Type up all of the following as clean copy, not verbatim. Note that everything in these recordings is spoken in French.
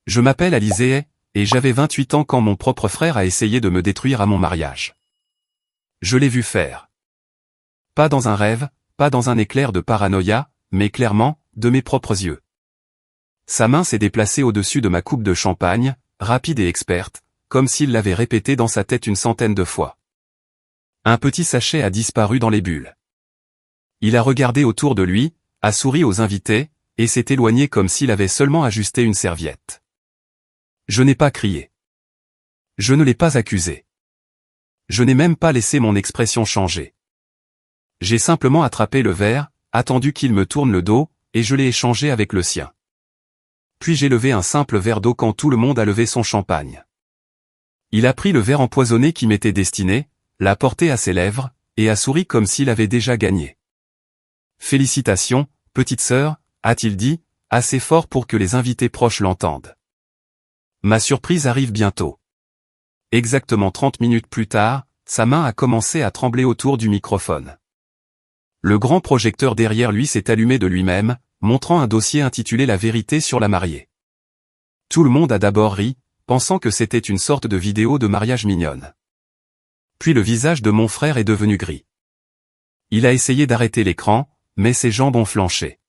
Je m'appelle Alizée, et j'avais 28 ans quand mon propre frère a essayé de me détruire à mon mariage. Je l'ai vu faire. Pas dans un rêve, pas dans un éclair de paranoïa, mais clairement, de mes propres yeux. Sa main s'est déplacée au-dessus de ma coupe de champagne, rapide et experte, comme s'il l'avait répété dans sa tête une centaine de fois. Un petit sachet a disparu dans les bulles. Il a regardé autour de lui, a souri aux invités, et s'est éloigné comme s'il avait seulement ajusté une serviette. Je n'ai pas crié. Je ne l'ai pas accusé. Je n'ai même pas laissé mon expression changer. J'ai simplement attrapé le verre, attendu qu'il me tourne le dos, et je l'ai échangé avec le sien. Puis j'ai levé un simple verre d'eau quand tout le monde a levé son champagne. Il a pris le verre empoisonné qui m'était destiné, l'a porté à ses lèvres, et a souri comme s'il avait déjà gagné. « Félicitations, petite sœur », a-t-il dit, assez fort pour que les invités proches l'entendent. Ma surprise arrive bientôt. Exactement 30 minutes plus tard, sa main a commencé à trembler autour du microphone. Le grand projecteur derrière lui s'est allumé de lui-même, montrant un dossier intitulé « La vérité sur la mariée ». Tout le monde a d'abord ri, pensant que c'était une sorte de vidéo de mariage mignonne. Puis le visage de mon frère est devenu gris. Il a essayé d'arrêter l'écran, mais ses jambes ont flanché.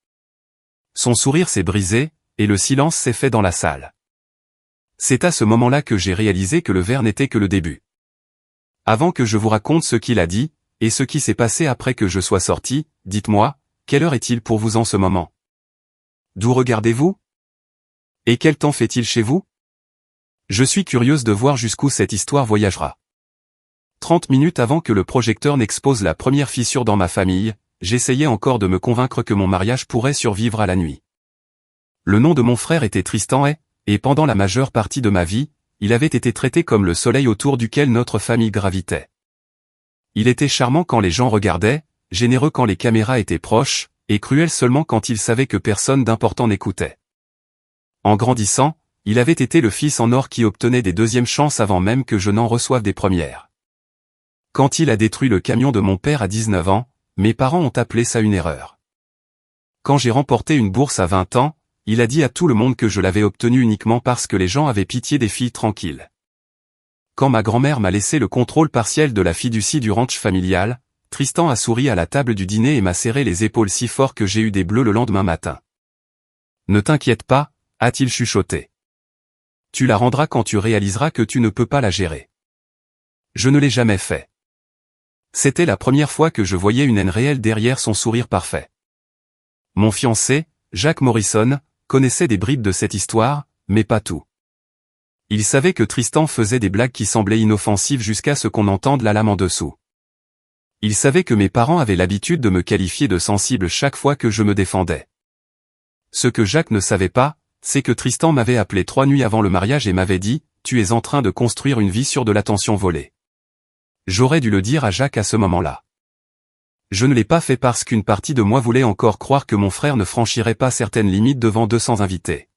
Son sourire s'est brisé, et le silence s'est fait dans la salle. C'est à ce moment-là que j'ai réalisé que le verre n'était que le début. Avant que je vous raconte ce qu'il a dit, et ce qui s'est passé après que je sois sorti, dites-moi, quelle heure est-il pour vous en ce moment? D'où regardez-vous? Et quel temps fait-il chez vous? Je suis curieuse de voir jusqu'où cette histoire voyagera. 30 minutes avant que le projecteur n'expose la première fissure dans ma famille, j'essayais encore de me convaincre que mon mariage pourrait survivre à la nuit. Le nom de mon frère était Tristan et pendant la majeure partie de ma vie, il avait été traité comme le soleil autour duquel notre famille gravitait. Il était charmant quand les gens regardaient, généreux quand les caméras étaient proches, et cruel seulement quand il savait que personne d'important n'écoutait. En grandissant, il avait été le fils en or qui obtenait des deuxièmes chances avant même que je n'en reçoive des premières. Quand il a détruit le camion de mon père à 19 ans, mes parents ont appelé ça une erreur. Quand j'ai remporté une bourse à 20 ans, il a dit à tout le monde que je l'avais obtenue uniquement parce que les gens avaient pitié des filles tranquilles. Quand ma grand-mère m'a laissé le contrôle partiel de la fiducie du ranch familial, Tristan a souri à la table du dîner et m'a serré les épaules si fort que j'ai eu des bleus le lendemain matin. « Ne t'inquiète pas », a-t-il chuchoté. « Tu la rendras quand tu réaliseras que tu ne peux pas la gérer. » Je ne l'ai jamais fait. C'était la première fois que je voyais une haine réelle derrière son sourire parfait. Mon fiancé, Jacques Morrison, connaissait des bribes de cette histoire, mais pas tout. Il savait que Tristan faisait des blagues qui semblaient inoffensives jusqu'à ce qu'on entende la lame en dessous. Il savait que mes parents avaient l'habitude de me qualifier de sensible chaque fois que je me défendais. Ce que Jacques ne savait pas, c'est que Tristan m'avait appelé 3 nuits avant le mariage et m'avait dit « Tu es en train de construire une vie sur de l'attention volée ». J'aurais dû le dire à Jacques à ce moment-là. Je ne l'ai pas fait parce qu'une partie de moi voulait encore croire que mon frère ne franchirait pas certaines limites devant 200 invités.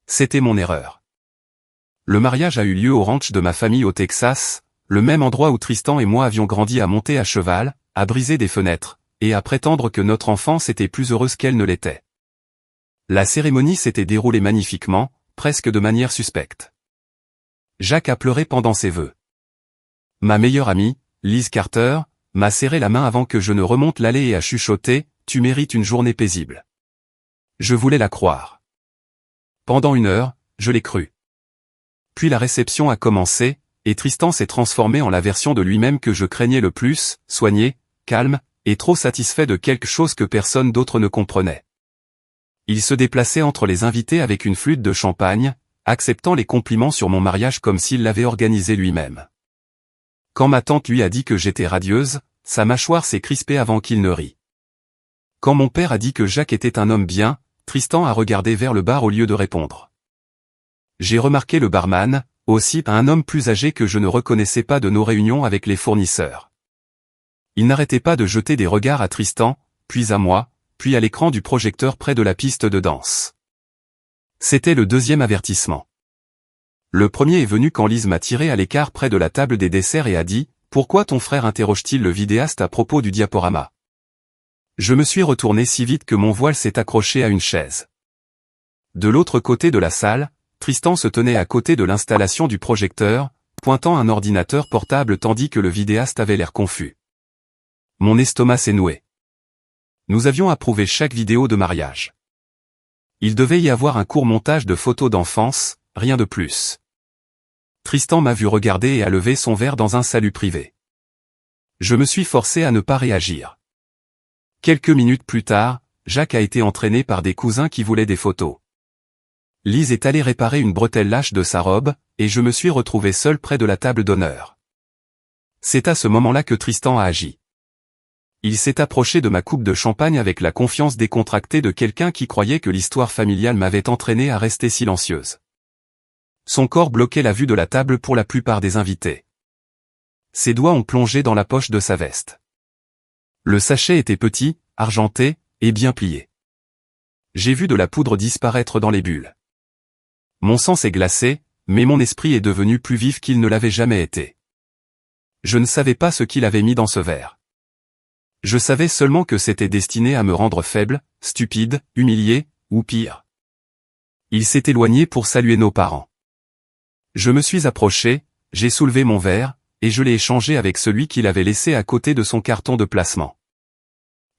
C'était mon erreur. Le mariage a eu lieu au ranch de ma famille au Texas, le même endroit où Tristan et moi avions grandi à monter à cheval, à briser des fenêtres, et à prétendre que notre enfance était plus heureuse qu'elle ne l'était. La cérémonie s'était déroulée magnifiquement, presque de manière suspecte. Jacques a pleuré pendant ses vœux. Ma meilleure amie, Liz Carter, m'a serré la main avant que je ne remonte l'allée et a chuchoté « Tu mérites une journée paisible ». Je voulais la croire. Pendant 1 heure, je l'ai cru. Puis la réception a commencé, et Tristan s'est transformé en la version de lui-même que je craignais le plus, soigné, calme, et trop satisfait de quelque chose que personne d'autre ne comprenait. Il se déplaçait entre les invités avec une flûte de champagne, acceptant les compliments sur mon mariage comme s'il l'avait organisé lui-même. Quand ma tante lui a dit que j'étais radieuse, sa mâchoire s'est crispée avant qu'il ne rit. Quand mon père a dit que Jacques était un homme bien, Tristan a regardé vers le bar au lieu de répondre. J'ai remarqué le barman, aussi un homme plus âgé que je ne reconnaissais pas de nos réunions avec les fournisseurs. Il n'arrêtait pas de jeter des regards à Tristan, puis à moi, puis à l'écran du projecteur près de la piste de danse. C'était le 2e avertissement. Le premier est venu quand Liz m'a tiré à l'écart près de la table des desserts et a dit « Pourquoi ton frère interroge-t-il le vidéaste à propos du diaporama ?» Je me suis retourné si vite que mon voile s'est accroché à une chaise. De l'autre côté de la salle, Tristan se tenait à côté de l'installation du projecteur, pointant un ordinateur portable tandis que le vidéaste avait l'air confus. Mon estomac s'est noué. Nous avions approuvé chaque vidéo de mariage. Il devait y avoir un court montage de photos d'enfance, rien de plus. Tristan m'a vu regarder et a levé son verre dans un salut privé. Je me suis forcé à ne pas réagir. Quelques minutes plus tard, Jacques a été entraîné par des cousins qui voulaient des photos. Lise est allée réparer une bretelle lâche de sa robe, et je me suis retrouvé seul près de la table d'honneur. C'est à ce moment-là que Tristan a agi. Il s'est approché de ma coupe de champagne avec la confiance décontractée de quelqu'un qui croyait que l'histoire familiale m'avait entraîné à rester silencieuse. Son corps bloquait la vue de la table pour la plupart des invités. Ses doigts ont plongé dans la poche de sa veste. Le sachet était petit, argenté, et bien plié. J'ai vu de la poudre disparaître dans les bulles. Mon sang s'est glacé, mais mon esprit est devenu plus vif qu'il ne l'avait jamais été. Je ne savais pas ce qu'il avait mis dans ce verre. Je savais seulement que c'était destiné à me rendre faible, stupide, humilié, ou pire. Il s'est éloigné pour saluer nos parents. Je me suis approché, j'ai soulevé mon verre, et je l'ai échangé avec celui qu'il avait laissé à côté de son carton de placement.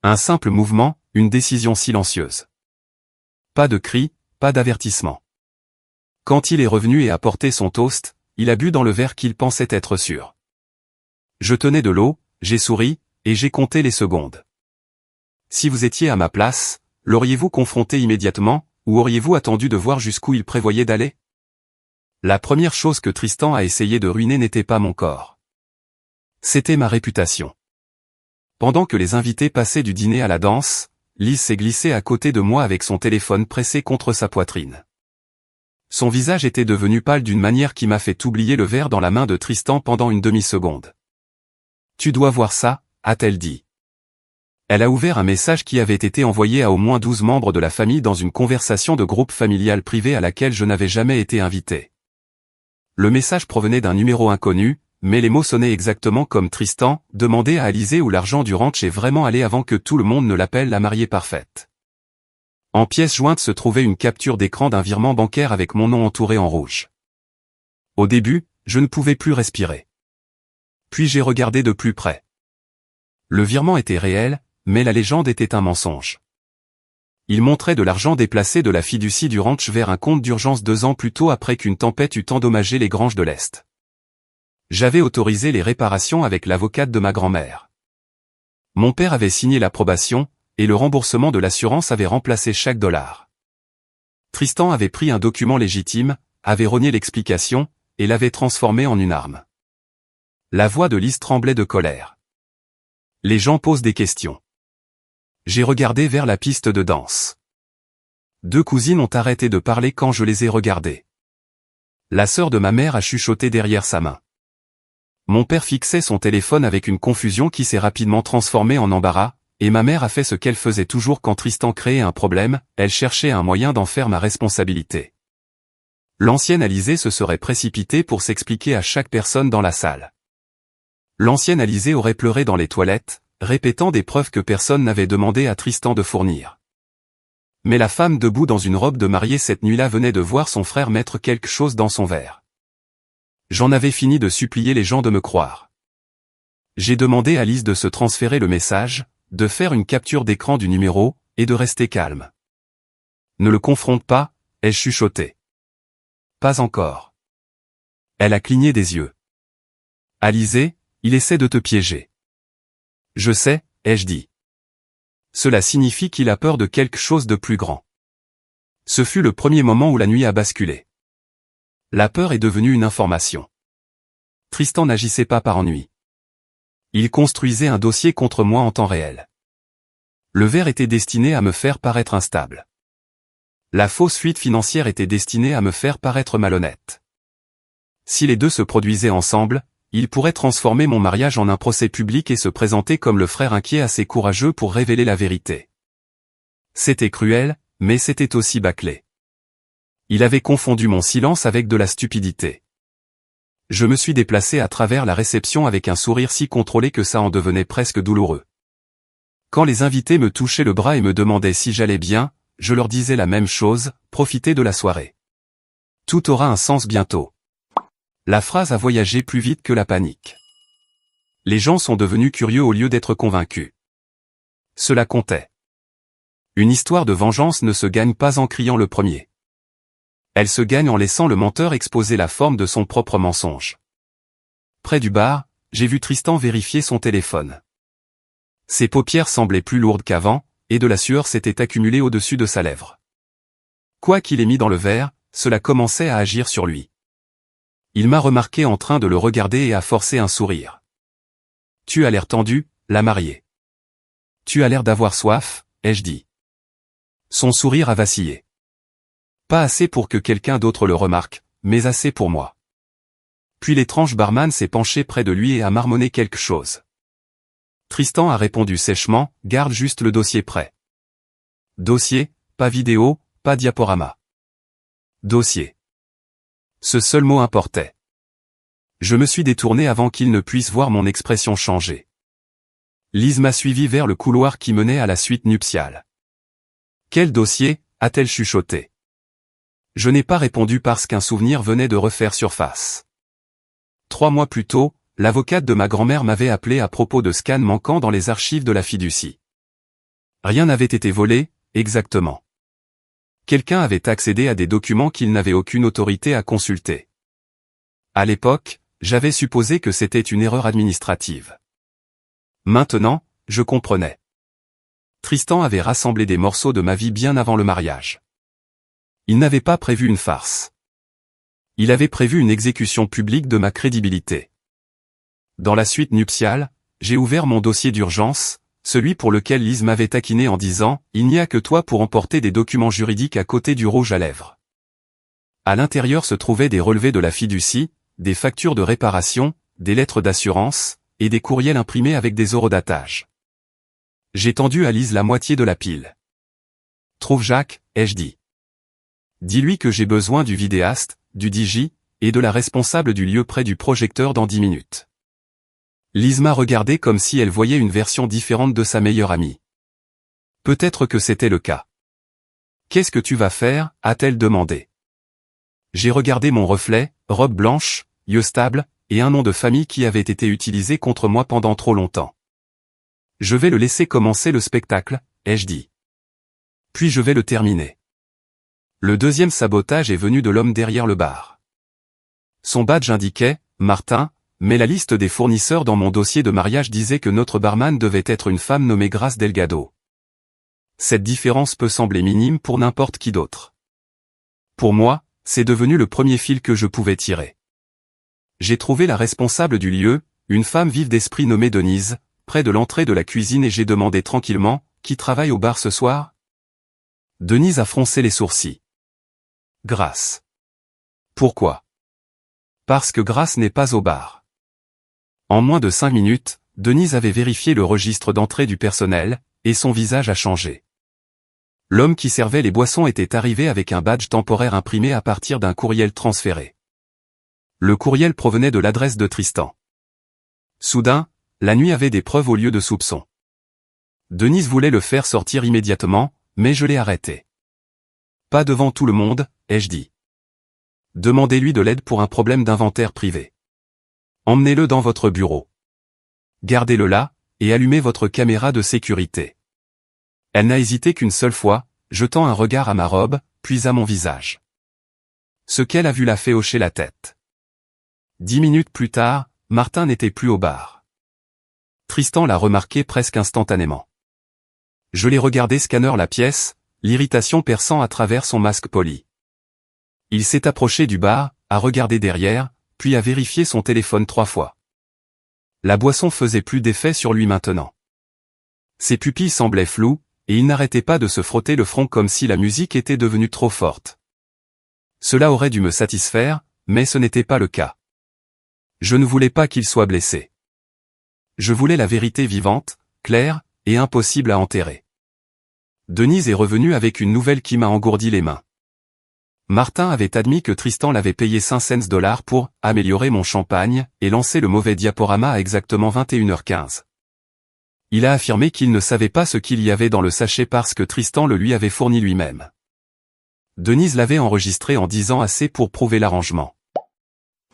Un simple mouvement, une décision silencieuse. Pas de cri, pas d'avertissement. Quand il est revenu et a porté son toast, il a bu dans le verre qu'il pensait être sûr. Je tenais de l'eau, j'ai souri, et j'ai compté les secondes. Si vous étiez à ma place, l'auriez-vous confronté immédiatement, ou auriez-vous attendu de voir jusqu'où il prévoyait d'aller? La première chose que Tristan a essayé de ruiner n'était pas mon corps. C'était ma réputation. Pendant que les invités passaient du dîner à la danse, Lise s'est glissée à côté de moi avec son téléphone pressé contre sa poitrine. Son visage était devenu pâle d'une manière qui m'a fait oublier le verre dans la main de Tristan pendant une demi-seconde. « Tu dois voir ça », a-t-elle dit. Elle a ouvert un message qui avait été envoyé à au moins 12 membres de la famille dans une conversation de groupe familial privé à laquelle je n'avais jamais été invité. Le message provenait d'un numéro inconnu, mais les mots sonnaient exactement comme Tristan, demandait à Alizée où l'argent du ranch est vraiment allé avant que tout le monde ne l'appelle la mariée parfaite. En pièce jointe se trouvait une capture d'écran d'un virement bancaire avec mon nom entouré en rouge. Au début, je ne pouvais plus respirer. Puis j'ai regardé de plus près. Le virement était réel, mais la légende était un mensonge. Il montrait de l'argent déplacé de la fiducie du ranch vers un compte d'urgence 2 ans plus tôt après qu'une tempête eût endommagé les granges de l'Est. J'avais autorisé les réparations avec l'avocate de ma grand-mère. Mon père avait signé l'approbation, et le remboursement de l'assurance avait remplacé chaque dollar. Tristan avait pris un document légitime, avait renié l'explication, et l'avait transformé en une arme. La voix de Lise tremblait de colère. Les gens posent des questions. J'ai regardé vers la piste de danse. 2 cousines ont arrêté de parler quand je les ai regardées. La sœur de ma mère a chuchoté derrière sa main. Mon père fixait son téléphone avec une confusion qui s'est rapidement transformée en embarras, et ma mère a fait ce qu'elle faisait toujours quand Tristan créait un problème, elle cherchait un moyen d'en faire ma responsabilité. L'ancienne Alizée se serait précipitée pour s'expliquer à chaque personne dans la salle. L'ancienne Alizée aurait pleuré dans les toilettes, répétant des preuves que personne n'avait demandé à Tristan de fournir. Mais la femme debout dans une robe de mariée cette nuit-là venait de voir son frère mettre quelque chose dans son verre. J'en avais fini de supplier les gens de me croire. J'ai demandé à Lise de se transférer le message, de faire une capture d'écran du numéro, et de rester calme. Ne le confronte pas, ai-je chuchoté. Pas encore. Elle a cligné des yeux. Alizée, il essaie de te piéger. Je sais, ai-je dit. Cela signifie qu'il a peur de quelque chose de plus grand. Ce fut le premier moment où la nuit a basculé. La peur est devenue une information. Tristan n'agissait pas par ennui. Il construisait un dossier contre moi en temps réel. Le verre était destiné à me faire paraître instable. La fausse fuite financière était destinée à me faire paraître malhonnête. Si les deux se produisaient ensemble, il pourrait transformer mon mariage en un procès public et se présenter comme le frère inquiet assez courageux pour révéler la vérité. C'était cruel, mais c'était aussi bâclé. Il avait confondu mon silence avec de la stupidité. Je me suis déplacé à travers la réception avec un sourire si contrôlé que ça en devenait presque douloureux. Quand les invités me touchaient le bras et me demandaient si j'allais bien, je leur disais la même chose, profitez de la soirée. Tout aura un sens bientôt. La phrase a voyagé plus vite que la panique. Les gens sont devenus curieux au lieu d'être convaincus. Cela comptait. Une histoire de vengeance ne se gagne pas en criant le premier. Elle se gagne en laissant le menteur exposer la forme de son propre mensonge. Près du bar, j'ai vu Tristan vérifier son téléphone. Ses paupières semblaient plus lourdes qu'avant, et de la sueur s'était accumulée au-dessus de sa lèvre. Quoi qu'il ait mis dans le verre, cela commençait à agir sur lui. Il m'a remarqué en train de le regarder et a forcé un sourire. « Tu as l'air tendu, la mariée. »« Tu as l'air d'avoir soif, » ai-je dit. Son sourire a vacillé. Pas assez pour que quelqu'un d'autre le remarque, mais assez pour moi. Puis l'étrange barman s'est penché près de lui et a marmonné quelque chose. Tristan a répondu sèchement, « Garde juste le dossier prêt. » Dossier, pas vidéo, pas diaporama. Dossier. Ce seul mot importait. Je me suis détourné avant qu'il ne puisse voir mon expression changer. Lise m'a suivi vers le couloir qui menait à la suite nuptiale. « Quel dossier ?» a-t-elle chuchoté. Je n'ai pas répondu parce qu'un souvenir venait de refaire surface. 3 mois plus tôt, l'avocate de ma grand-mère m'avait appelé à propos de scans manquants dans les archives de la fiducie. Rien n'avait été volé, exactement. Quelqu'un avait accédé à des documents qu'il n'avait aucune autorité à consulter. À l'époque, j'avais supposé que c'était une erreur administrative. Maintenant, je comprenais. Tristan avait rassemblé des morceaux de ma vie bien avant le mariage. Il n'avait pas prévu une farce. Il avait prévu une exécution publique de ma crédibilité. Dans la suite nuptiale, j'ai ouvert mon dossier d'urgence, celui pour lequel Lise m'avait taquiné en disant « Il n'y a que toi pour emporter des documents juridiques à côté du rouge à lèvres ». À l'intérieur se trouvaient des relevés de la fiducie, des factures de réparation, des lettres d'assurance, et des courriels imprimés avec des horodatage. J'ai tendu à Lise la moitié de la pile. « Trouve Jacques » ai-je dit. « Dis-lui que j'ai besoin du vidéaste, du DJ, et de la responsable du lieu près du projecteur dans 10 minutes. » Lise m'a regardé comme si elle voyait une version différente de sa meilleure amie. Peut-être que c'était le cas. « Qu'est-ce que tu vas faire ?» a-t-elle demandé. J'ai regardé mon reflet, robe blanche, yeux stables, et un nom de famille qui avait été utilisé contre moi pendant trop longtemps. « Je vais le laisser commencer le spectacle, » ai-je dit. Puis je vais le terminer. Le deuxième sabotage est venu de l'homme derrière le bar. Son badge indiquait « Martin », mais la liste des fournisseurs dans mon dossier de mariage disait que notre barman devait être une femme nommée Grace Delgado. Cette différence peut sembler minime pour n'importe qui d'autre. Pour moi, c'est devenu le premier fil que je pouvais tirer. J'ai trouvé la responsable du lieu, une femme vive d'esprit nommée Denise, près de l'entrée de la cuisine et j'ai demandé tranquillement, « Qui travaille au bar ce soir ?» Denise a froncé les sourcils. Grace. Pourquoi? Parce que Grace n'est pas au bar. En moins de 5 minutes, Denise avait vérifié le registre d'entrée du personnel, et son visage a changé. L'homme qui servait les boissons était arrivé avec un badge temporaire imprimé à partir d'un courriel transféré. Le courriel provenait de l'adresse de Tristan. Soudain, la nuit avait des preuves au lieu de soupçons. Denise voulait le faire sortir immédiatement, mais je l'ai arrêté. Pas devant tout le monde, ai-je dit. Demandez-lui de l'aide pour un problème d'inventaire privé. Emmenez-le dans votre bureau. Gardez-le là, et allumez votre caméra de sécurité. Elle n'a hésité qu'une seule fois, jetant un regard à ma robe, puis à mon visage. Ce qu'elle a vu l'a fait hocher la tête. 10 minutes plus tard, Martin n'était plus au bar. Tristan l'a remarqué presque instantanément. Je l'ai regardé scanner la pièce, l'irritation perçant à travers son masque poli. Il s'est approché du bar, a regardé derrière, puis a vérifié son téléphone 3 fois. La boisson faisait plus d'effet sur lui maintenant. Ses pupilles semblaient floues, et il n'arrêtait pas de se frotter le front comme si la musique était devenue trop forte. Cela aurait dû me satisfaire, mais ce n'était pas le cas. Je ne voulais pas qu'il soit blessé. Je voulais la vérité vivante, claire, et impossible à enterrer. Denise est revenue avec une nouvelle qui m'a engourdi les mains. Martin avait admis que Tristan l'avait payé 5 cents pour « améliorer mon champagne » et lancer le mauvais diaporama à exactement 21h15. Il a affirmé qu'il ne savait pas ce qu'il y avait dans le sachet parce que Tristan le lui avait fourni lui-même. Denise l'avait enregistré en disant assez pour prouver l'arrangement.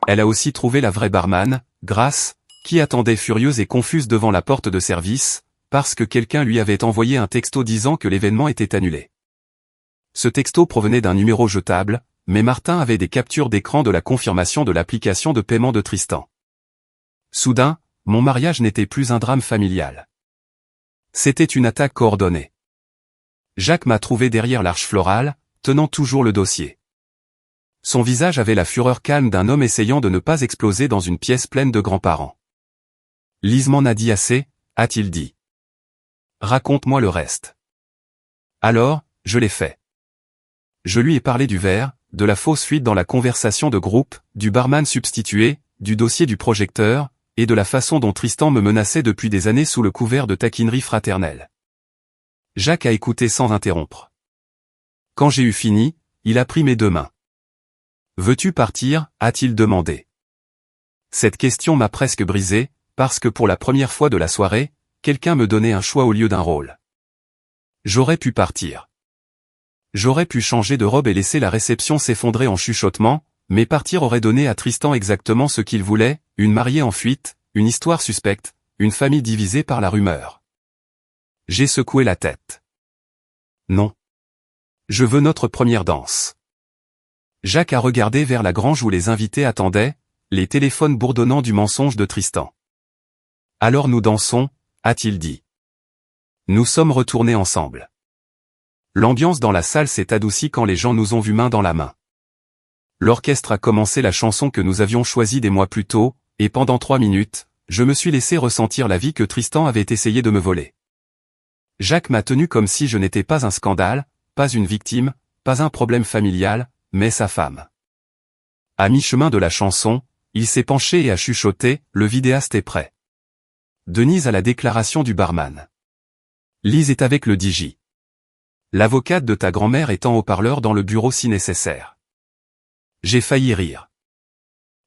Elle a aussi trouvé la vraie barman, Grace, qui attendait furieuse et confuse devant la porte de service, parce que quelqu'un lui avait envoyé un texto disant que l'événement était annulé. Ce texto provenait d'un numéro jetable, mais Martin avait des captures d'écran de la confirmation de l'application de paiement de Tristan. Soudain, mon mariage n'était plus un drame familial. C'était une attaque coordonnée. Jacques m'a trouvé derrière l'arche florale, tenant toujours le dossier. Son visage avait la fureur calme d'un homme essayant de ne pas exploser dans une pièce pleine de grands-parents. « Lise m'en a dit assez », a-t-il dit. « Raconte-moi le reste. » Alors, je l'ai fait. Je lui ai parlé du verre, de la fausse fuite dans la conversation de groupe, du barman substitué, du dossier du projecteur, et de la façon dont Tristan me menaçait depuis des années sous le couvert de taquinerie fraternelle. Jacques a écouté sans interrompre. Quand j'ai eu fini, il a pris mes deux mains. « Veux-tu partir ?» a-t-il demandé. Cette question m'a presque brisé, parce que pour la première fois de la soirée, quelqu'un me donnait un choix au lieu d'un rôle. J'aurais pu partir. J'aurais pu changer de robe et laisser la réception s'effondrer en chuchotement, mais partir aurait donné à Tristan exactement ce qu'il voulait, une mariée en fuite, une histoire suspecte, une famille divisée par la rumeur. J'ai secoué la tête. Non. Je veux notre première danse. Jacques a regardé vers la grange où les invités attendaient, les téléphones bourdonnant du mensonge de Tristan. Alors nous dansons, a-t-il dit. Nous sommes retournés ensemble. L'ambiance dans la salle s'est adoucie quand les gens nous ont vus main dans la main. L'orchestre a commencé la chanson que nous avions choisie des mois plus tôt, et pendant 3 minutes, je me suis laissé ressentir la vie que Tristan avait essayé de me voler. Jacques m'a tenu comme si je n'étais pas un scandale, pas une victime, pas un problème familial, mais sa femme. À mi-chemin de la chanson, il s'est penché et a chuchoté, le vidéaste est prêt. Denise à la déclaration du barman. Lise est avec le DJ. L'avocate de ta grand-mère est en haut-parleur dans le bureau si nécessaire. J'ai failli rire.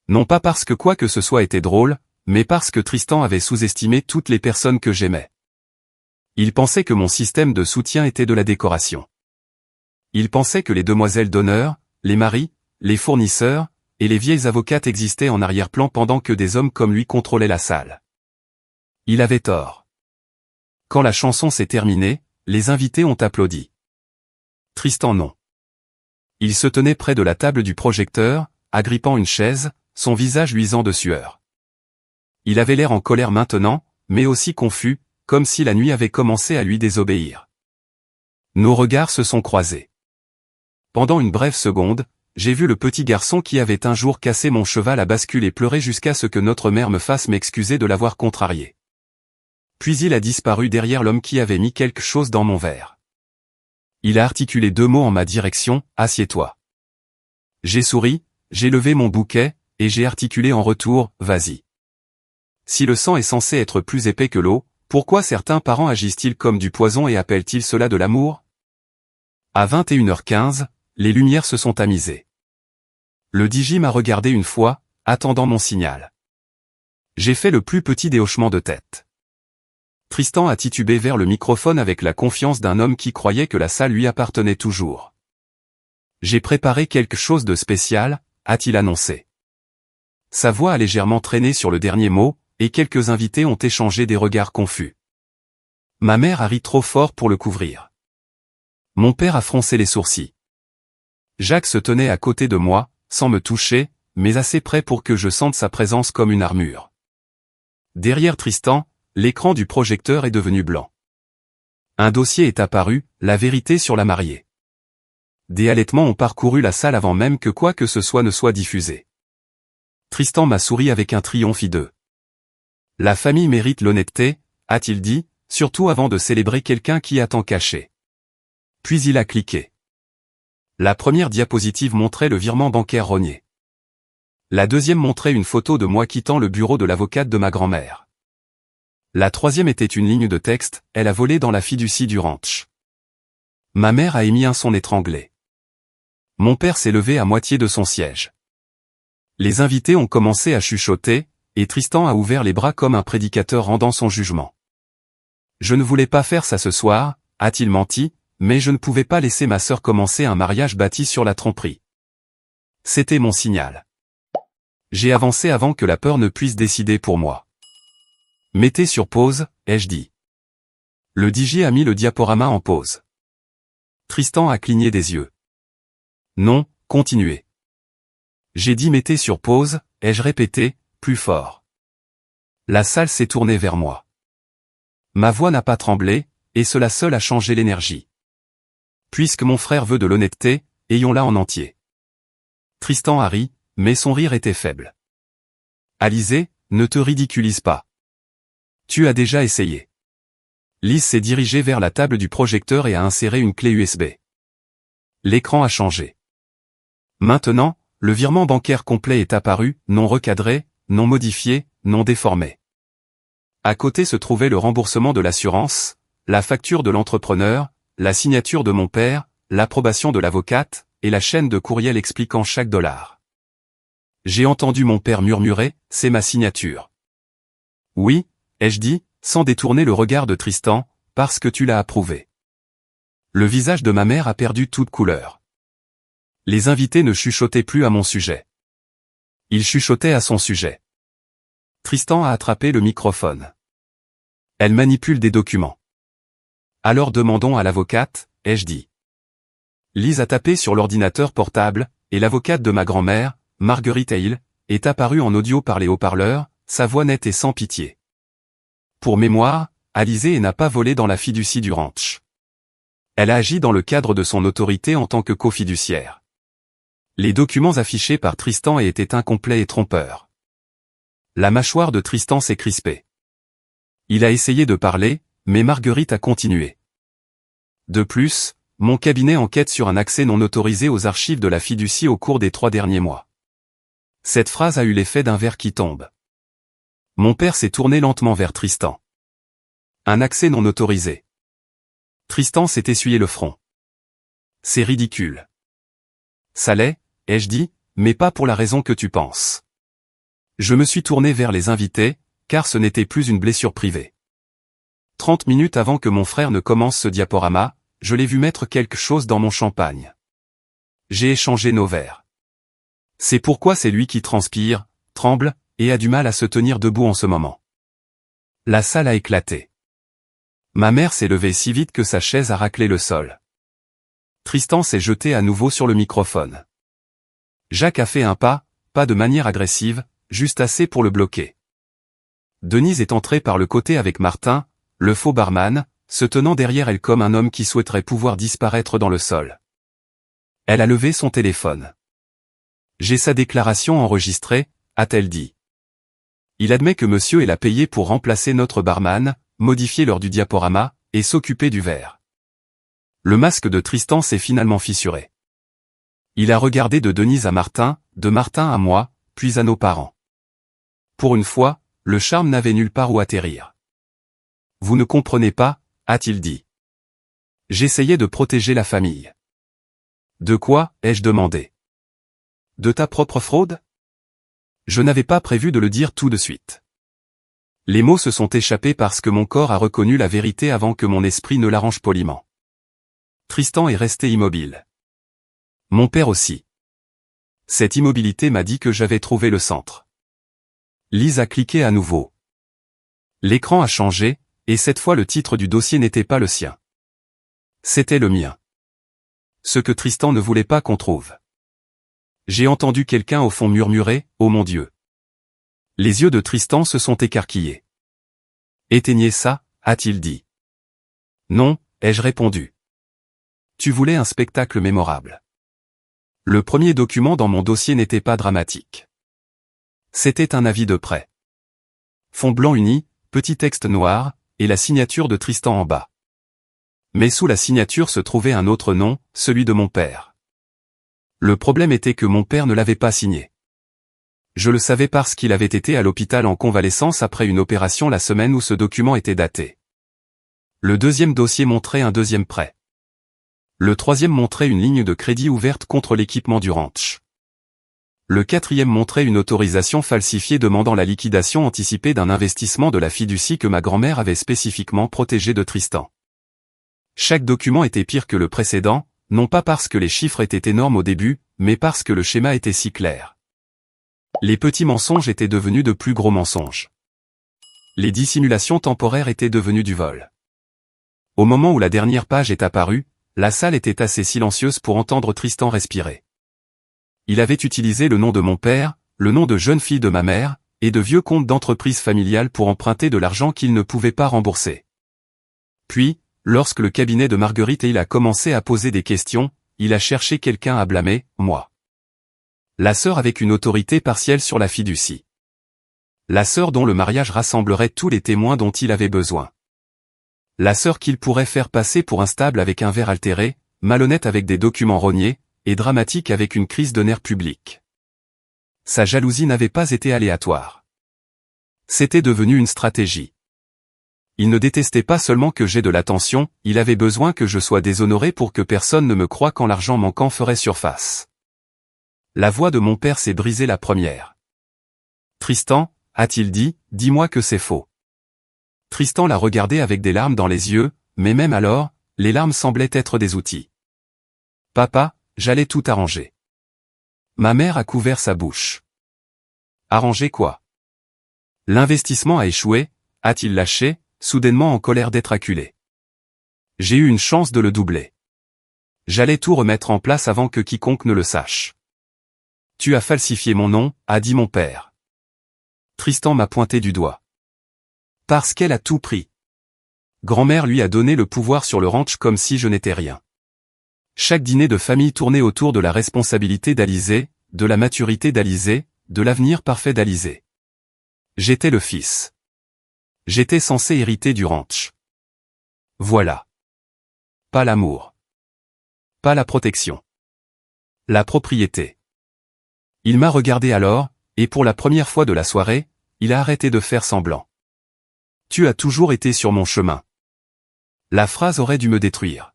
Non pas parce que quoi que ce soit était drôle, mais parce que Tristan avait sous-estimé toutes les personnes que j'aimais. Il pensait que mon système de soutien était de la décoration. Il pensait que les demoiselles d'honneur, les maris, les fournisseurs, et les vieilles avocates existaient en arrière-plan pendant que des hommes comme lui contrôlaient la salle. Il avait tort. Quand la chanson s'est terminée, les invités ont applaudi. Tristan non. Il se tenait près de la table du projecteur, agrippant une chaise, son visage luisant de sueur. Il avait l'air en colère maintenant, mais aussi confus, comme si la nuit avait commencé à lui désobéir. Nos regards se sont croisés. Pendant une brève seconde, j'ai vu le petit garçon qui avait un jour cassé mon cheval à bascule et pleuré jusqu'à ce que notre mère me fasse m'excuser de l'avoir contrarié. Puis il a disparu derrière l'homme qui avait mis quelque chose dans mon verre. Il a articulé 2 mots en ma direction, « Assieds-toi ». J'ai souri, j'ai levé mon bouquet, et j'ai articulé en retour, « Vas-y ». Si le sang est censé être plus épais que l'eau, pourquoi certains parents agissent-ils comme du poison et appellent-ils cela de l'amour? À 21h15, les lumières se sont tamisées. Le DJ m'a regardé une fois, attendant mon signal. J'ai fait le plus petit des hochements de tête. Tristan a titubé vers le microphone avec la confiance d'un homme qui croyait que la salle lui appartenait toujours. J'ai préparé quelque chose de spécial, a-t-il annoncé. Sa voix a légèrement traîné sur le dernier mot, et quelques invités ont échangé des regards confus. Ma mère a ri trop fort pour le couvrir. Mon père a froncé les sourcils. Jacques se tenait à côté de moi, sans me toucher, mais assez près pour que je sente sa présence comme une armure. Derrière Tristan, l'écran du projecteur est devenu blanc. Un dossier est apparu, la vérité sur la mariée. Des halètements ont parcouru la salle avant même que quoi que ce soit ne soit diffusé. Tristan m'a souri avec un triomphe hideux. La famille mérite l'honnêteté, a-t-il dit, surtout avant de célébrer quelqu'un qui a tant caché. Puis il a cliqué. La première diapositive montrait le virement bancaire rogné. La deuxième montrait une photo de moi quittant le bureau de l'avocate de ma grand-mère. La troisième était une ligne de texte, elle a volé dans la fiducie du ranch. Ma mère a émis un son étranglé. Mon père s'est levé à moitié de son siège. Les invités ont commencé à chuchoter, et Tristan a ouvert les bras comme un prédicateur rendant son jugement. Je ne voulais pas faire ça ce soir, a-t-il menti, mais je ne pouvais pas laisser ma sœur commencer un mariage bâti sur la tromperie. C'était mon signal. J'ai avancé avant que la peur ne puisse décider pour moi. Mettez sur pause, ai-je dit. Le DJ a mis le diaporama en pause. Tristan a cligné des yeux. Non, continuez. J'ai dit mettez sur pause, ai-je répété, plus fort. La salle s'est tournée vers moi. Ma voix n'a pas tremblé, et cela seul a changé l'énergie. Puisque mon frère veut de l'honnêteté, ayons-la en entier. Tristan a ri, mais son rire était faible. Alizé, ne te ridiculise pas. Tu as déjà essayé. Lise s'est dirigée vers la table du projecteur et a inséré une clé USB. L'écran a changé. Maintenant, le virement bancaire complet est apparu, non recadré, non modifié, non déformé. À côté se trouvait le remboursement de l'assurance, la facture de l'entrepreneur, la signature de mon père, l'approbation de l'avocate, et la chaîne de courriel expliquant chaque dollar. J'ai entendu mon père murmurer, c'est ma signature. Oui, ai-je dit, sans détourner le regard de Tristan, parce que tu l'as approuvé. Le visage de ma mère a perdu toute couleur. Les invités ne chuchotaient plus à mon sujet. Ils chuchotaient à son sujet. Tristan a attrapé le microphone. Elle manipule des documents. Alors demandons à l'avocate, ai-je dit. Lise a tapé sur l'ordinateur portable, et l'avocate de ma grand-mère, Marguerite Hale, est apparue en audio par les haut-parleurs, sa voix nette et sans pitié. Pour mémoire, Alizée n'a pas volé dans la fiducie du ranch. Elle a agi dans le cadre de son autorité en tant que cofiduciaire. Les documents affichés par Tristan étaient incomplets et trompeurs. La mâchoire de Tristan s'est crispée. Il a essayé de parler, mais Marguerite a continué. De plus, mon cabinet enquête sur un accès non autorisé aux archives de la fiducie au cours des 3 derniers mois. Cette phrase a eu l'effet d'un verre qui tombe. Mon père s'est tourné lentement vers Tristan. Un accès non autorisé. Tristan s'est essuyé le front. C'est ridicule. Ça l'est, ai-je dit, mais pas pour la raison que tu penses. Je me suis tourné vers les invités, car ce n'était plus une blessure privée. 30 minutes avant que mon frère ne commence ce diaporama, je l'ai vu mettre quelque chose dans mon champagne. J'ai échangé nos verres. C'est pourquoi c'est lui qui transpire, tremble, et a du mal à se tenir debout en ce moment. La salle a éclaté. Ma mère s'est levée si vite que sa chaise a raclé le sol. Tristan s'est jeté à nouveau sur le microphone. Jacques a fait un pas de manière agressive, juste assez pour le bloquer. Denise est entrée par le côté avec Martin, le faux barman, se tenant derrière elle comme un homme qui souhaiterait pouvoir disparaître dans le sol. Elle a levé son téléphone. J'ai sa déclaration enregistrée, a-t-elle dit. Il admet que monsieur l'a payé pour remplacer notre barman, modifier l'heure du diaporama, et s'occuper du verre. Le masque de Tristan s'est finalement fissuré. Il a regardé de Denise à Martin, de Martin à moi, puis à nos parents. Pour une fois, le charme n'avait nulle part où atterrir. Vous ne comprenez pas, a-t-il dit. J'essayais de protéger la famille. De quoi, ai-je demandé? De ta propre fraude? Je n'avais pas prévu de le dire tout de suite. Les mots se sont échappés parce que mon corps a reconnu la vérité avant que mon esprit ne l'arrange poliment. Tristan est resté immobile. Mon père aussi. Cette immobilité m'a dit que j'avais trouvé le centre. Lise a cliqué à nouveau. L'écran a changé, et cette fois le titre du dossier n'était pas le sien. C'était le mien. Ce que Tristan ne voulait pas qu'on trouve. J'ai entendu quelqu'un au fond murmurer, « Oh mon Dieu !» Les yeux de Tristan se sont écarquillés. « Éteignez ça », a-t-il dit. « Non », ai-je répondu. « Tu voulais un spectacle mémorable. » Le premier document dans mon dossier n'était pas dramatique. C'était un avis de prêt. Fond blanc uni, petit texte noir, et la signature de Tristan en bas. Mais sous la signature se trouvait un autre nom, celui de mon père. Le problème était que mon père ne l'avait pas signé. Je le savais parce qu'il avait été à l'hôpital en convalescence après une opération la semaine où ce document était daté. Le deuxième dossier montrait un deuxième prêt. Le troisième montrait une ligne de crédit ouverte contre l'équipement du ranch. Le quatrième montrait une autorisation falsifiée demandant la liquidation anticipée d'un investissement de la fiducie que ma grand-mère avait spécifiquement protégé de Tristan. Chaque document était pire que le précédent, non pas parce que les chiffres étaient énormes au début, mais parce que le schéma était si clair. Les petits mensonges étaient devenus de plus gros mensonges. Les dissimulations temporaires étaient devenues du vol. Au moment où la dernière page est apparue, la salle était assez silencieuse pour entendre Tristan respirer. Il avait utilisé le nom de mon père, le nom de jeune fille de ma mère, et de vieux comptes d'entreprise familiale pour emprunter de l'argent qu'il ne pouvait pas rembourser. Puis, lorsque le cabinet de Marguerite et il a commencé à poser des questions, il a cherché quelqu'un à blâmer, moi. La sœur avec une autorité partielle sur la fiducie. La sœur dont le mariage rassemblerait tous les témoins dont il avait besoin. La sœur qu'il pourrait faire passer pour instable avec un verre altéré, malhonnête avec des documents rognés, et dramatique avec une crise de nerfs publics. Sa jalousie n'avait pas été aléatoire. C'était devenu une stratégie. Il ne détestait pas seulement que j'aie de l'attention, il avait besoin que je sois déshonoré pour que personne ne me croie quand l'argent manquant ferait surface. La voix de mon père s'est brisée la première. Tristan, a-t-il dit, dis-moi que c'est faux. Tristan l'a regardé avec des larmes dans les yeux, mais même alors, les larmes semblaient être des outils. Papa, j'allais tout arranger. Ma mère a couvert sa bouche. Arranger quoi? L'investissement a échoué, a-t-il lâché, soudainement en colère d'être acculé. J'ai eu une chance de le doubler. J'allais tout remettre en place avant que quiconque ne le sache. Tu as falsifié mon nom, a dit mon père. Tristan m'a pointé du doigt. Parce qu'elle a tout pris. Grand-mère lui a donné le pouvoir sur le ranch comme si je n'étais rien. Chaque dîner de famille tournait autour de la responsabilité d'Alizé, de la maturité d'Alizé, de l'avenir parfait d'Alizé. J'étais le fils. J'étais censé hériter du ranch. Voilà. Pas l'amour. Pas la protection. La propriété. Il m'a regardé alors, et pour la première fois de la soirée, il a arrêté de faire semblant. Tu as toujours été sur mon chemin. La phrase aurait dû me détruire.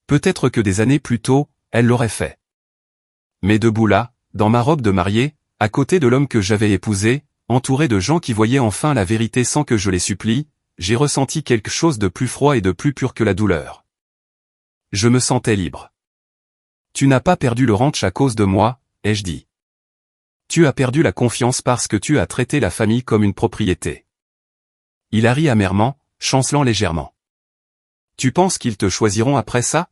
Peut-être que des années plus tôt, elle l'aurait fait. Mais debout là, dans ma robe de mariée, à côté de l'homme que j'avais épousé, entouré de gens qui voyaient enfin la vérité sans que je les supplie, j'ai ressenti quelque chose de plus froid et de plus pur que la douleur. Je me sentais libre. Tu n'as pas perdu le ranch à cause de moi, ai-je dit. Tu as perdu la confiance parce que tu as traité la famille comme une propriété. Il a ri amèrement, chancelant légèrement. Tu penses qu'ils te choisiront après ça?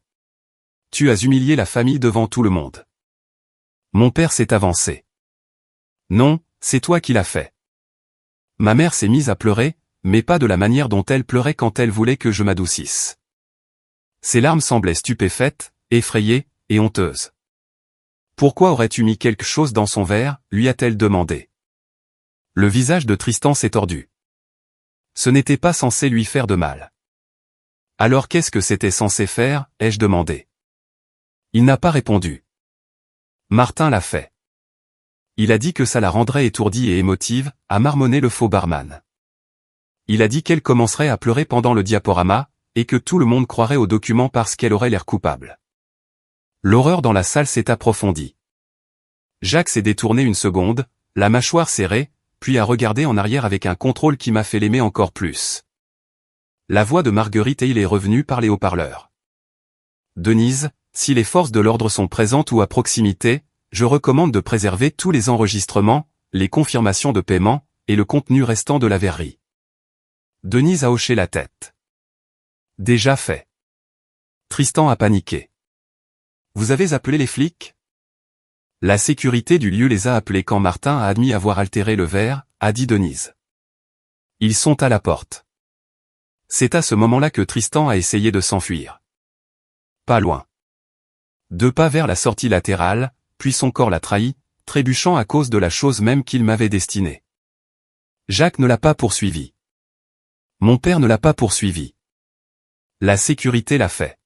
Tu as humilié la famille devant tout le monde. Mon père s'est avancé. Non, c'est toi qui l'as fait. Ma mère s'est mise à pleurer, mais pas de la manière dont elle pleurait quand elle voulait que je m'adoucisse. Ses larmes semblaient stupéfaites, effrayées, et honteuses. Pourquoi aurais-tu mis quelque chose dans son verre, lui a-t-elle demandé. Le visage de Tristan s'est tordu. Ce n'était pas censé lui faire de mal. Alors qu'est-ce que c'était censé faire, ai-je demandé. Il n'a pas répondu. Martin l'a fait. Il a dit que ça la rendrait étourdie et émotive, a marmonné le faux barman. Il a dit qu'elle commencerait à pleurer pendant le diaporama, et que tout le monde croirait au document parce qu'elle aurait l'air coupable. L'horreur dans la salle s'est approfondie. Jacques s'est détourné une seconde, la mâchoire serrée, puis a regardé en arrière avec un contrôle qui m'a fait l'aimer encore plus. La voix de Marguerite et il est revenue par les haut-parleurs. Denise, si les forces de l'ordre sont présentes ou à proximité, je recommande de préserver tous les enregistrements, les confirmations de paiement, et le contenu restant de la verrerie. Denise a hoché la tête. Déjà fait. Tristan a paniqué. Vous avez appelé les flics? La sécurité du lieu les a appelés quand Martin a admis avoir altéré le verre, a dit Denise. Ils sont à la porte. C'est à ce moment-là que Tristan a essayé de s'enfuir. Pas loin. 2 pas vers la sortie latérale, puis son corps l'a trahi, trébuchant à cause de la chose même qu'il m'avait destinée. Jacques ne l'a pas poursuivi. Mon père ne l'a pas poursuivi. La sécurité l'a fait.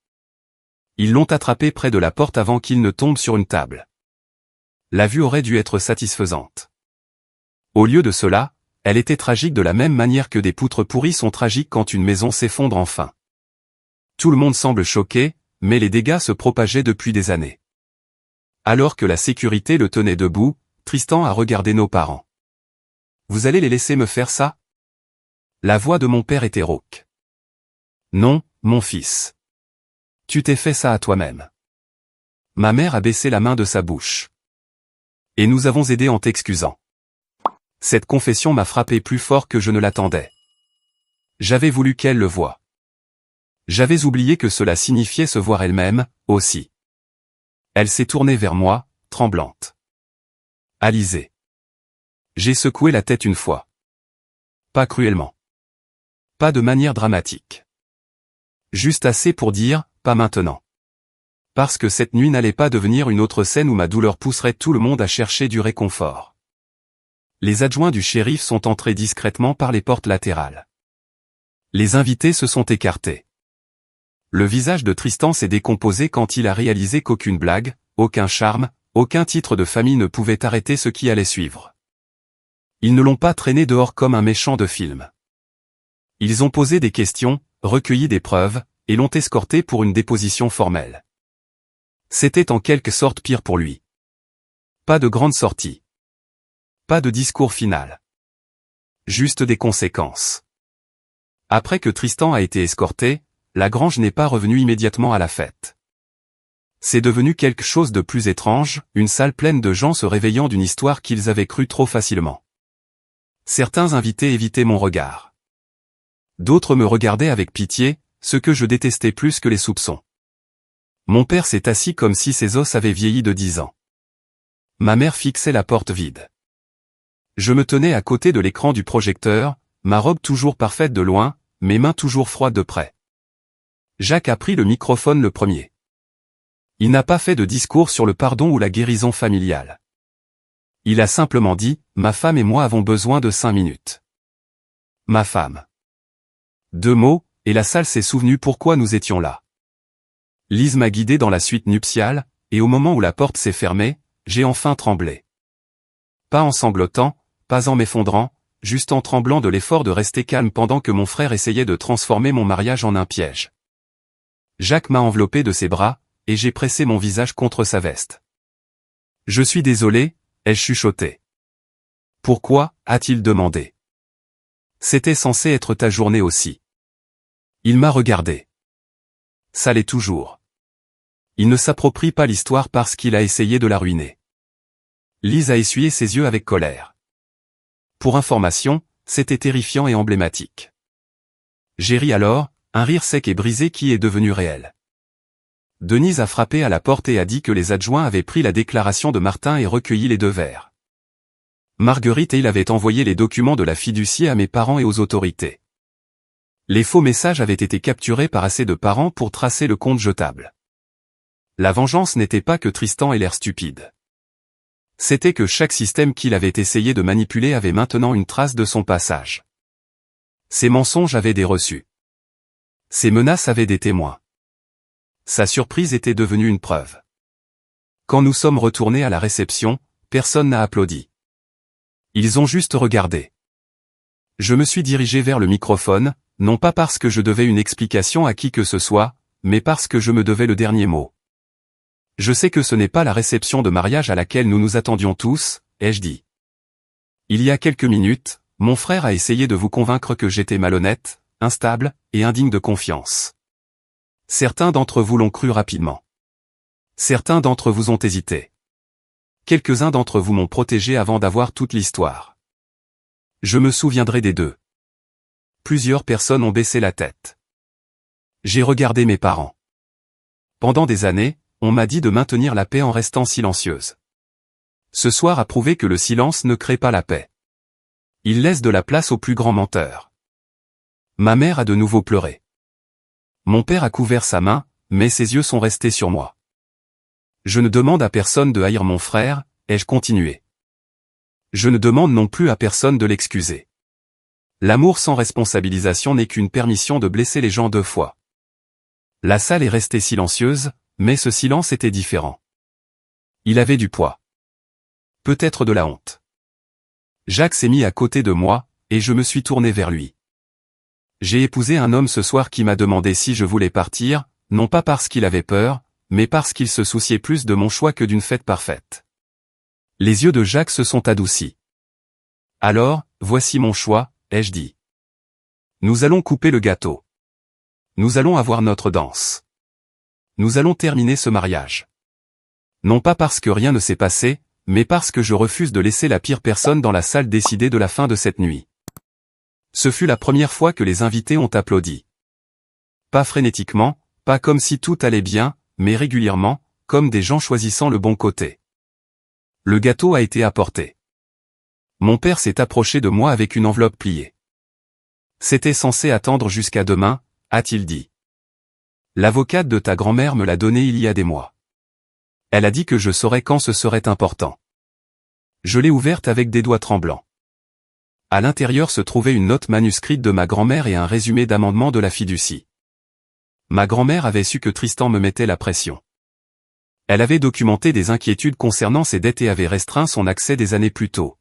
Ils l'ont attrapé près de la porte avant qu'il ne tombe sur une table. La vue aurait dû être satisfaisante. Au lieu de cela, elle était tragique de la même manière que des poutres pourries sont tragiques quand une maison s'effondre enfin. Tout le monde semble choqué, mais les dégâts se propageaient depuis des années. Alors que la sécurité le tenait debout, Tristan a regardé nos parents. Vous allez les laisser me faire ça? La voix de mon père était rauque. Non, mon fils. Tu t'es fait ça à toi-même. Ma mère a baissé la main de sa bouche. Et nous avons aidé en t'excusant. Cette confession m'a frappé plus fort que je ne l'attendais. J'avais voulu qu'elle le voie. J'avais oublié que cela signifiait se voir elle-même, aussi. Elle s'est tournée vers moi, tremblante. Alizée. J'ai secoué la tête une fois. Pas cruellement. Pas de manière dramatique. Juste assez pour dire, pas maintenant. Parce que cette nuit n'allait pas devenir une autre scène où ma douleur pousserait tout le monde à chercher du réconfort. Les adjoints du shérif sont entrés discrètement par les portes latérales. Les invités se sont écartés. Le visage de Tristan s'est décomposé quand il a réalisé qu'aucune blague, aucun charme, aucun titre de famille ne pouvait arrêter ce qui allait suivre. Ils ne l'ont pas traîné dehors comme un méchant de film. Ils ont posé des questions, recueilli des preuves, et l'ont escorté pour une déposition formelle. C'était en quelque sorte pire pour lui. Pas de grande sortie. Pas de discours final. Juste des conséquences. Après que Tristan a été escorté, la grange n'est pas revenue immédiatement à la fête. C'est devenu quelque chose de plus étrange, une salle pleine de gens se réveillant d'une histoire qu'ils avaient crue trop facilement. Certains invités évitaient mon regard. D'autres me regardaient avec pitié, ce que je détestais plus que les soupçons. Mon père s'est assis comme si ses os avaient vieilli de 10 ans. Ma mère fixait la porte vide. Je me tenais à côté de l'écran du projecteur, ma robe toujours parfaite de loin, mes mains toujours froides de près. Jacques a pris le microphone le premier. Il n'a pas fait de discours sur le pardon ou la guérison familiale. Il a simplement dit, ma femme et moi avons besoin de 5 minutes. Ma femme. 2 mots, et la salle s'est souvenue pourquoi nous étions là. Lise m'a guidé dans la suite nuptiale, et au moment où la porte s'est fermée, j'ai enfin tremblé. Pas en sanglotant, pas en m'effondrant, juste en tremblant de l'effort de rester calme pendant que mon frère essayait de transformer mon mariage en un piège. Jacques m'a enveloppé de ses bras, et j'ai pressé mon visage contre sa veste. Je suis désolé, ai-je chuchoté. Pourquoi, a-t-il demandé. C'était censé être ta journée aussi. Il m'a regardé. Ça l'est toujours. Il ne s'approprie pas l'histoire parce qu'il a essayé de la ruiner. Lise a essuyé ses yeux avec colère. Pour information, c'était terrifiant et emblématique. J'ai ri alors, un rire sec et brisé qui est devenu réel. Denise a frappé à la porte et a dit que les adjoints avaient pris la déclaration de Martin et recueilli les 2 verres. Marguerite et il avaient envoyé les documents de la fiducie à mes parents et aux autorités. Les faux messages avaient été capturés par assez de parents pour tracer le compte jetable. La vengeance n'était pas que Tristan ait l'air stupide. C'était que chaque système qu'il avait essayé de manipuler avait maintenant une trace de son passage. Ses mensonges avaient des reçus. Ses menaces avaient des témoins. Sa surprise était devenue une preuve. Quand nous sommes retournés à la réception, personne n'a applaudi. Ils ont juste regardé. Je me suis dirigé vers le microphone, non pas parce que je devais une explication à qui que ce soit, mais parce que je me devais le dernier mot. Je sais que ce n'est pas la réception de mariage à laquelle nous nous attendions tous, ai-je dit. Il y a quelques minutes, mon frère a essayé de vous convaincre que j'étais malhonnête, instable, et indigne de confiance. Certains d'entre vous l'ont cru rapidement. Certains d'entre vous ont hésité. Quelques-uns d'entre vous m'ont protégé avant d'avoir toute l'histoire. Je me souviendrai des 2. Plusieurs personnes ont baissé la tête. J'ai regardé mes parents. Pendant des années, on m'a dit de maintenir la paix en restant silencieuse. Ce soir a prouvé que le silence ne crée pas la paix. Il laisse de la place aux plus grands menteurs. Ma mère a de nouveau pleuré. Mon père a couvert sa main, mais ses yeux sont restés sur moi. Je ne demande à personne de haïr mon frère, ai-je continué. Je ne demande non plus à personne de l'excuser. L'amour sans responsabilisation n'est qu'une permission de blesser les gens 2 fois. La salle est restée silencieuse, mais ce silence était différent. Il avait du poids. Peut-être de la honte. Jacques s'est mis à côté de moi, et je me suis tourné vers lui. J'ai épousé un homme ce soir qui m'a demandé si je voulais partir, non pas parce qu'il avait peur, mais parce qu'il se souciait plus de mon choix que d'une fête parfaite. Les yeux de Jacques se sont adoucis. Alors, voici mon choix, ai-je dit. Nous allons couper le gâteau. Nous allons avoir notre danse. Nous allons terminer ce mariage. Non pas parce que rien ne s'est passé, mais parce que je refuse de laisser la pire personne dans la salle décider de la fin de cette nuit. Ce fut la première fois que les invités ont applaudi. Pas frénétiquement, pas comme si tout allait bien, mais régulièrement, comme des gens choisissant le bon côté. Le gâteau a été apporté. Mon père s'est approché de moi avec une enveloppe pliée. C'était censé attendre jusqu'à demain, a-t-il dit. L'avocate de ta grand-mère me l'a donné il y a des mois. Elle a dit que je saurais quand ce serait important. Je l'ai ouverte avec des doigts tremblants. À l'intérieur se trouvait une note manuscrite de ma grand-mère et un résumé d'amendement de la fiducie. Ma grand-mère avait su que Tristan me mettait la pression. Elle avait documenté des inquiétudes concernant ses dettes et avait restreint son accès des années plus tôt.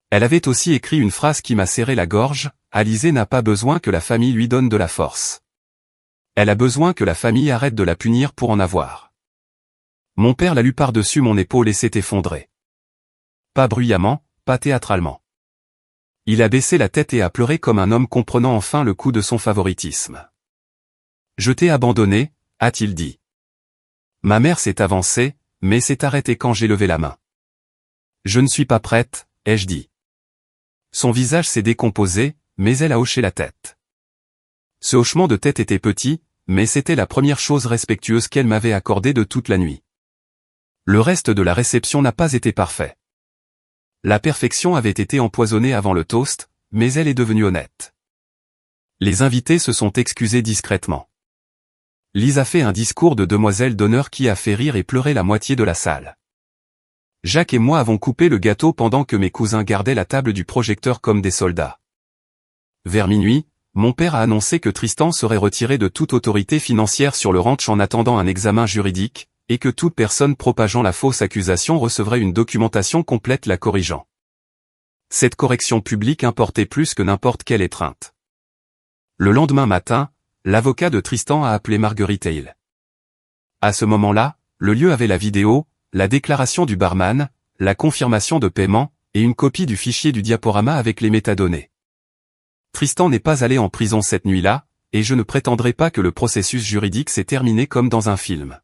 Elle avait aussi écrit une phrase qui m'a serré la gorge, Alizée n'a pas besoin que la famille lui donne de la force. Elle a besoin que la famille arrête de la punir pour en avoir. Mon père l'a lu par-dessus mon épaule et s'est effondré. Pas bruyamment, pas théâtralement. Il a baissé la tête et a pleuré comme un homme comprenant enfin le coup de son favoritisme. Je t'ai abandonné, a-t-il dit. Ma mère s'est avancée, mais s'est arrêtée quand j'ai levé la main. Je ne suis pas prête, ai-je dit. Son visage s'est décomposé, mais elle a hoché la tête. Ce hochement de tête était petit, mais c'était la première chose respectueuse qu'elle m'avait accordée de toute la nuit. Le reste de la réception n'a pas été parfait. La perfection avait été empoisonnée avant le toast, mais elle est devenue honnête. Les invités se sont excusés discrètement. Lise a fait un discours de demoiselle d'honneur qui a fait rire et pleurer la moitié de la salle. Jacques et moi avons coupé le gâteau pendant que mes cousins gardaient la table du projecteur comme des soldats. Vers minuit, mon père a annoncé que Tristan serait retiré de toute autorité financière sur le ranch en attendant un examen juridique, et que toute personne propageant la fausse accusation recevrait une documentation complète la corrigeant. Cette correction publique importait plus que n'importe quelle étreinte. Le lendemain matin, l'avocat de Tristan a appelé Marguerite Hale. À ce moment-là, le lieu avait la vidéo, la déclaration du barman, la confirmation de paiement, et une copie du fichier du diaporama avec les métadonnées. Tristan n'est pas allé en prison cette nuit-là, et je ne prétendrai pas que le processus juridique s'est terminé comme dans un film.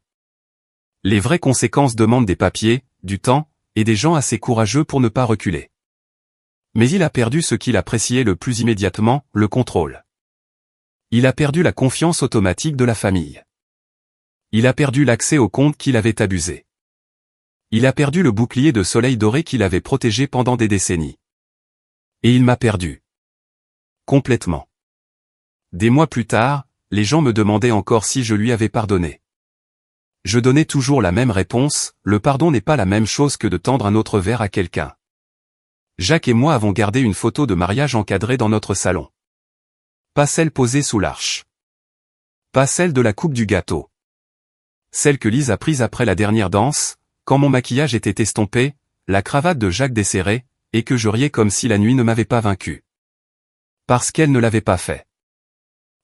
Les vraies conséquences demandent des papiers, du temps, et des gens assez courageux pour ne pas reculer. Mais il a perdu ce qu'il appréciait le plus immédiatement, le contrôle. Il a perdu la confiance automatique de la famille. Il a perdu l'accès au compte qu'il avait abusé. Il a perdu le bouclier de soleil doré qu'il avait protégé pendant des décennies. Et il m'a perdu. Complètement. Des mois plus tard, les gens me demandaient encore si je lui avais pardonné. Je donnais toujours la même réponse, le pardon n'est pas la même chose que de tendre un autre verre à quelqu'un. Jacques et moi avons gardé une photo de mariage encadrée dans notre salon. Pas celle posée sous l'arche. Pas celle de la coupe du gâteau. Celle que Lise a prise après la dernière danse, quand mon maquillage était estompé, la cravate de Jacques desserrée, et que je riais comme si la nuit ne m'avait pas vaincu. Parce qu'elle ne l'avait pas fait.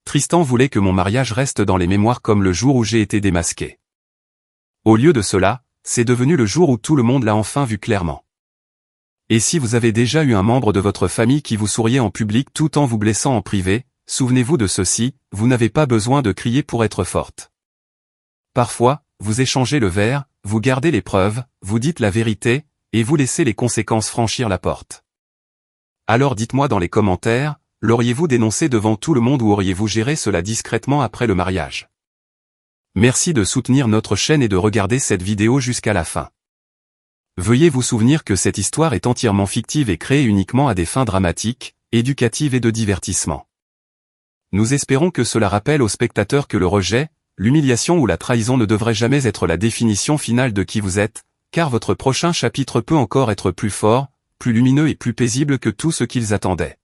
Tristan voulait que mon mariage reste dans les mémoires comme le jour où j'ai été démasqué. Au lieu de cela, c'est devenu le jour où tout le monde l'a enfin vu clairement. Et si vous avez déjà eu un membre de votre famille qui vous souriait en public tout en vous blessant en privé, souvenez-vous de ceci, vous n'avez pas besoin de crier pour être forte. Parfois, vous échangez le verre, vous gardez les preuves, vous dites la vérité, et vous laissez les conséquences franchir la porte. Alors dites-moi dans les commentaires, l'auriez-vous dénoncé devant tout le monde ou auriez-vous géré cela discrètement après le mariage? Merci de soutenir notre chaîne et de regarder cette vidéo jusqu'à la fin. Veuillez vous souvenir que cette histoire est entièrement fictive et créée uniquement à des fins dramatiques, éducatives et de divertissement. Nous espérons que cela rappelle aux spectateurs que le rejet, l'humiliation ou la trahison ne devrait jamais être la définition finale de qui vous êtes, car votre prochain chapitre peut encore être plus fort, plus lumineux et plus paisible que tout ce qu'ils attendaient.